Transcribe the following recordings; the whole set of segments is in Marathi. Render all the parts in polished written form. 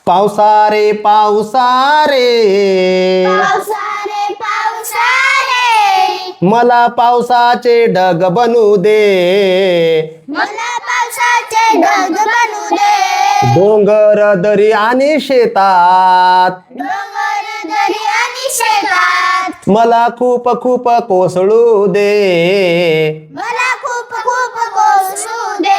पावसा रे पावसा रे पावसा रे पावसा रे मला पावसाचे ढग बनू दे मला पावसाचे ढग बनू दे डोंगर दरी आणि शेतात डोंगर दरी आणि शेतात मला खूप खूप कोसळू दे मला खूप खूप कोसळू दे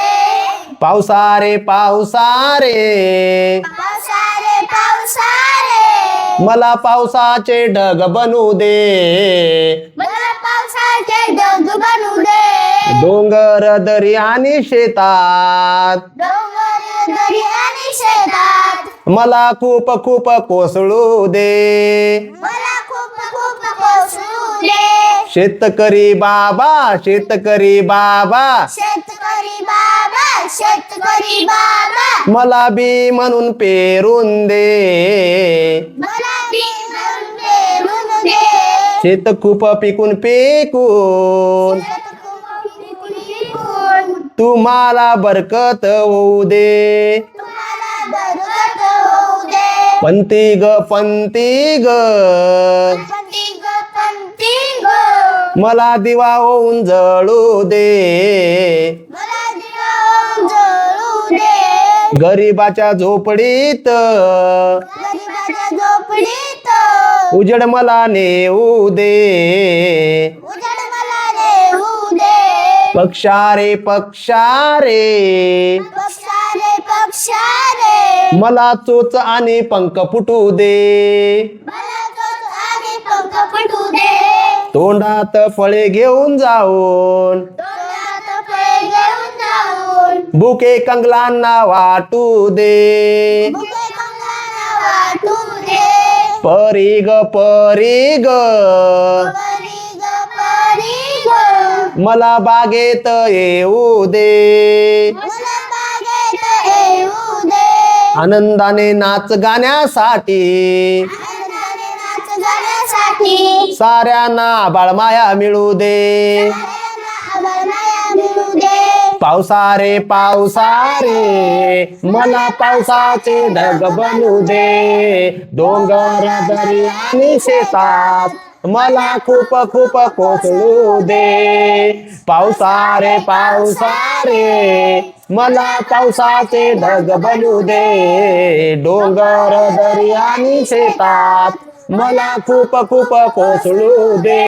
पावसा रे पावसा रे पावसा रे पावसा रे मला पावसाचे ढग बनू दे मला पावसाचे ढग बनू दे डोंगर दरी आणि शेतात डोंगर दरी आणि शेतात मला खूप खूप कोसळू दे मला खूप खूप कोसळू दे शेतकरी बाबा शेतकरी बाबा शेतकरी बाबा शेतकरी बाबा मला बी म्हणून पेरून दे मला बी म्हणून पेरून दे शेत खूप पिकून पिकून तुम्हाला बरकत होऊ दे तुम्हाला बरकत होऊ दे पंती ग पंती ग पंती ग मला दिवा होऊन जळू दे मला दिवा जळू दे गरीबाच्या झोपडीत गरीबाच्या झोपडीत उजड मला नेऊ दे उजड मला देऊ दे पक्षा रे पक्षा रे पक्षारे पक्षारे मला चोच आणि पंख फुटू दे मला तोच आणि पंख फुटू दे तोंडात फळे घेऊन जाऊन तोंडात फळे घेऊन जाऊन बुके कंगलांना वाटू दे बुके कंगलांना वाटू दे परी ग परी ग परी ग मला बागेत येऊ दे मला बागेत येऊ दे आनंदाने नाच गाण्यासाठी आनंदाने नाच गाण्यासाठी साऱ्यांना बाळमाया मिळू दे साऱ्यांना आभाळमाया मिळू दे पावसा रे पावसा रे मला पावसाचे ढग बनू दे डोंगर दरी आणि शेतात मला खूप खूप कोसळू दे पावसा रे मला पावसाचे ढग बनू दे डोंगर दरी आणि शेतात मला खूप खूप कोसळू दे